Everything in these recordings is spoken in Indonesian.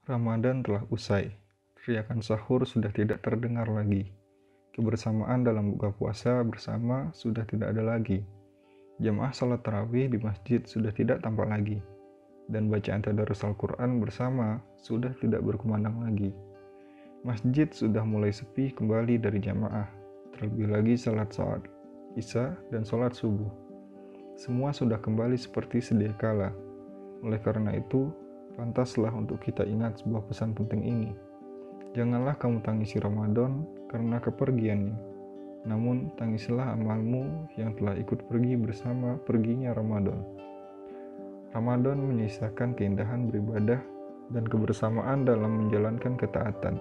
Ramadan telah usai. Teriakan sahur sudah tidak terdengar lagi. Kebersamaan dalam buka puasa bersama sudah tidak ada lagi. Jamaah salat tarawih di masjid sudah tidak tampak lagi. Dan bacaan tadarus Al-Quran bersama sudah tidak berkumandang lagi. Masjid sudah mulai sepi kembali dari jamaah. Terlebih lagi salat Isya dan salat subuh. Semua sudah kembali seperti sedia kala. Oleh karena itu, pantaslah untuk kita ingat sebuah pesan penting ini. Janganlah kamu tangisi Ramadan karena kepergiannya, namun tangislah amalmu yang telah ikut pergi bersama perginya Ramadan. Ramadan menyisakan keindahan beribadah dan kebersamaan dalam menjalankan ketaatan.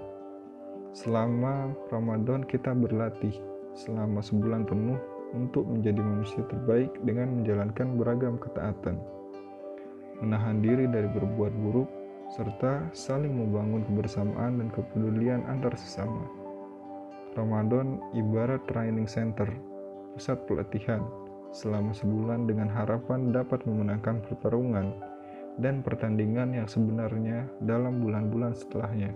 Selama Ramadan kita berlatih selama sebulan penuh untuk menjadi manusia terbaik dengan menjalankan beragam ketaatan, menahan diri dari berbuat buruk, serta saling membangun kebersamaan dan kepedulian antar sesama. Ramadan ibarat training center, pusat pelatihan, selama sebulan dengan harapan dapat memenangkan pertarungan dan pertandingan yang sebenarnya dalam bulan-bulan setelahnya.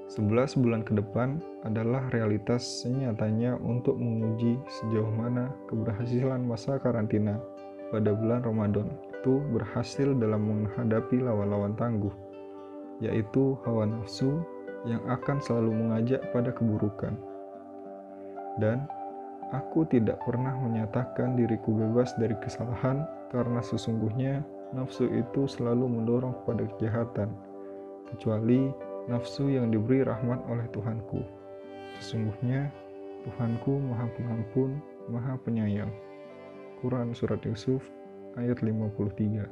11 bulan ke depan adalah realitas senyatanya untuk menguji sejauh mana keberhasilan masa karantina pada bulan Ramadan itu berhasil dalam menghadapi lawan-lawan tangguh, yaitu hawa nafsu yang akan selalu mengajak pada keburukan. Dan aku tidak pernah menyatakan diriku bebas dari kesalahan karena sesungguhnya nafsu itu selalu mendorong kepada kejahatan, kecuali nafsu yang diberi rahmat oleh Tuhanku. Sesungguhnya Tuhanku Maha Pengampun, Maha Penyayang. Quran Surat Yusuf ayat 53.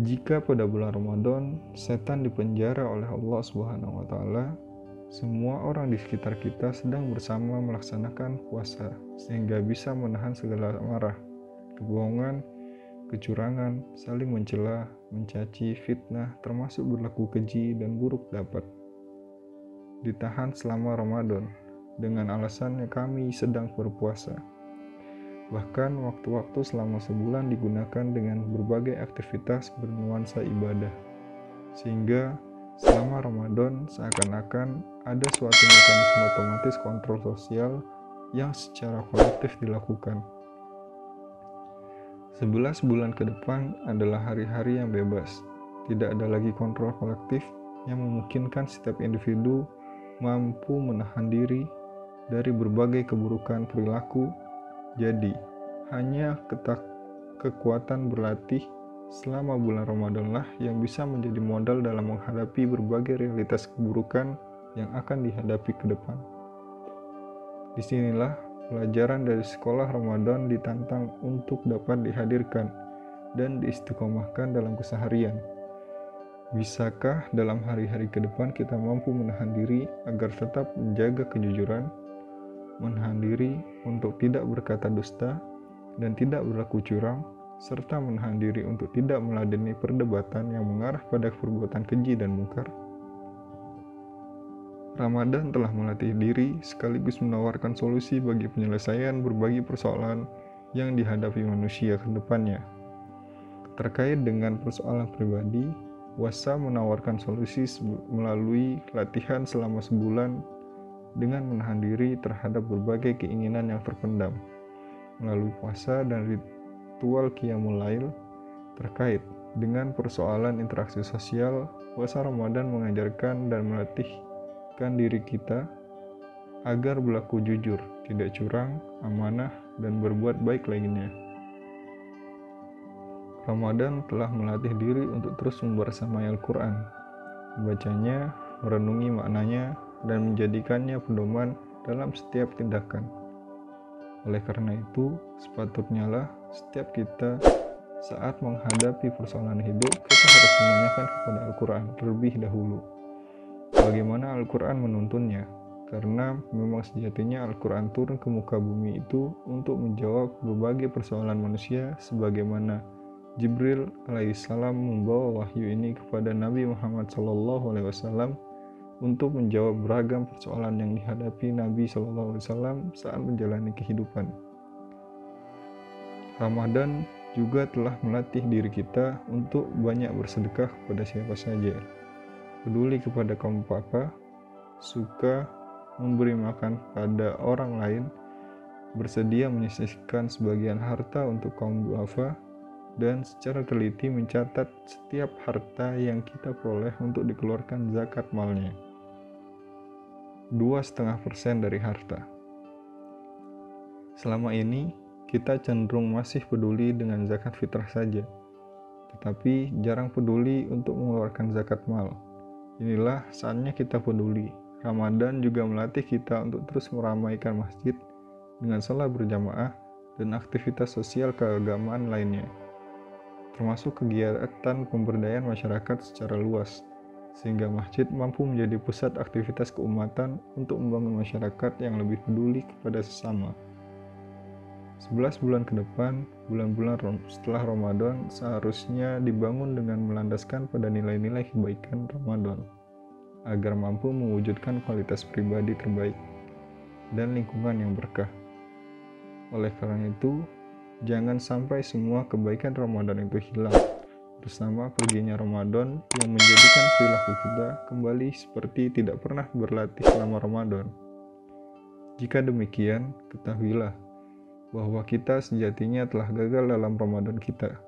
Jika pada bulan Ramadan setan dipenjara oleh Allah Subhanahu wa taala, semua orang di sekitar kita sedang bersama melaksanakan puasa sehingga bisa menahan segala marah, kebohongan, kecurangan, saling mencela, mencaci, fitnah, termasuk berlaku keji dan buruk dapat ditahan selama Ramadan dengan alasannya kami sedang berpuasa. Bahkan waktu-waktu selama sebulan digunakan dengan berbagai aktivitas bernuansa ibadah, sehingga selama Ramadan seakan-akan ada suatu mekanisme otomatis kontrol sosial yang secara kolektif dilakukan. 11 bulan ke depan adalah hari-hari yang bebas. Tidak ada lagi kontrol kolektif yang memungkinkan setiap individu mampu menahan diri dari berbagai keburukan perilaku. Jadi, hanya kekuatan berlatih selama bulan Ramadanlah yang bisa menjadi modal dalam menghadapi berbagai realitas keburukan yang akan dihadapi ke depan. Disinilah pelajaran dari sekolah Ramadan ditantang untuk dapat dihadirkan dan diistiqomahkan dalam keseharian. Bisakah dalam hari-hari ke depan kita mampu menahan diri agar tetap menjaga kejujuran, menahan diri untuk tidak berkata dusta dan tidak berlaku curang, serta menahan diri untuk tidak meladeni perdebatan yang mengarah pada perbuatan keji dan mungkar? Ramadan telah melatih diri sekaligus menawarkan solusi bagi penyelesaian berbagai persoalan yang dihadapi manusia ke depannya. Terkait dengan persoalan pribadi, puasa menawarkan solusi melalui latihan selama sebulan dengan menahan diri terhadap berbagai keinginan yang terpendam. Melalui puasa dan ritual Qiyamul Lail terkait dengan persoalan interaksi sosial, puasa Ramadan mengajarkan dan melatihkan diri kita agar berlaku jujur, tidak curang, amanah, dan berbuat baik lainnya. Ramadan telah melatih diri untuk terus membersamai Al-Quran, membacanya, merenungi maknanya, dan menjadikannya pedoman dalam setiap tindakan. Oleh karena itu, sepatutnya lah setiap kita saat menghadapi persoalan hidup, kita harus menanyakan kepada Al-Quran terlebih dahulu. Bagaimana Al-Quran menuntunnya? Karena memang sejatinya Al-Quran turun ke muka bumi itu untuk menjawab berbagai persoalan manusia sebagaimana Jibril alaihissalam membawa wahyu ini kepada Nabi Muhammad SAW untuk menjawab beragam persoalan yang dihadapi Nabi SAW saat menjalani kehidupan. Ramadan juga telah melatih diri kita untuk banyak bersedekah kepada siapa saja, peduli kepada kaum papa, suka memberi makan pada orang lain, bersedia menyisihkan sebagian harta untuk kaum duafa, dan secara teliti mencatat setiap harta yang kita peroleh untuk dikeluarkan zakat malnya. 2,5% dari harta. Selama ini, kita cenderung masih peduli dengan zakat fitrah saja, tetapi jarang peduli untuk mengeluarkan zakat mal. Inilah saatnya kita peduli. Ramadan juga melatih kita untuk terus meramaikan masjid dengan salat berjamaah dan aktivitas sosial keagamaan lainnya, termasuk kegiatan pemberdayaan masyarakat secara luas, sehingga masjid mampu menjadi pusat aktivitas keumatan untuk membangun masyarakat yang lebih peduli kepada sesama. 11 bulan ke depan, bulan-bulan setelah Ramadan seharusnya dibangun dengan melandaskan pada nilai-nilai kebaikan Ramadan, agar mampu mewujudkan kualitas pribadi terbaik dan lingkungan yang berkah. Oleh karena itu, jangan sampai semua kebaikan Ramadan itu hilang bersama perginya Ramadan yang menjadikan perilaku kita kembali seperti tidak pernah berlatih selama Ramadan. Jika demikian, ketahuilah bahwa kita sejatinya telah gagal dalam Ramadan kita.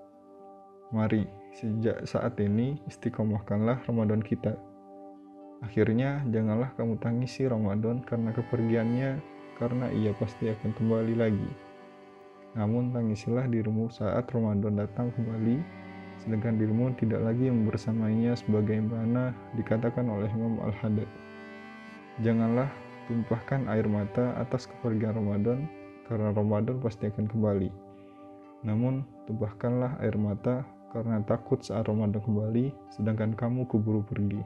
Mari, sejak saat ini istiqomahkanlah Ramadan kita. Akhirnya, janganlah kamu tangisi Ramadan karena kepergiannya, karena ia pasti akan kembali lagi. Namun tangisilah dirimu saat Ramadan datang kembali, sedangkan dirimu tidak lagi bersamanya sebagaimana dikatakan oleh Imam Al-Haddad. Janganlah tumpahkan air mata atas kepergian Ramadan, karena Ramadan pasti akan kembali. Namun, tumpahkanlah air mata karena takut saat Ramadan kembali, sedangkan kamu keburu pergi.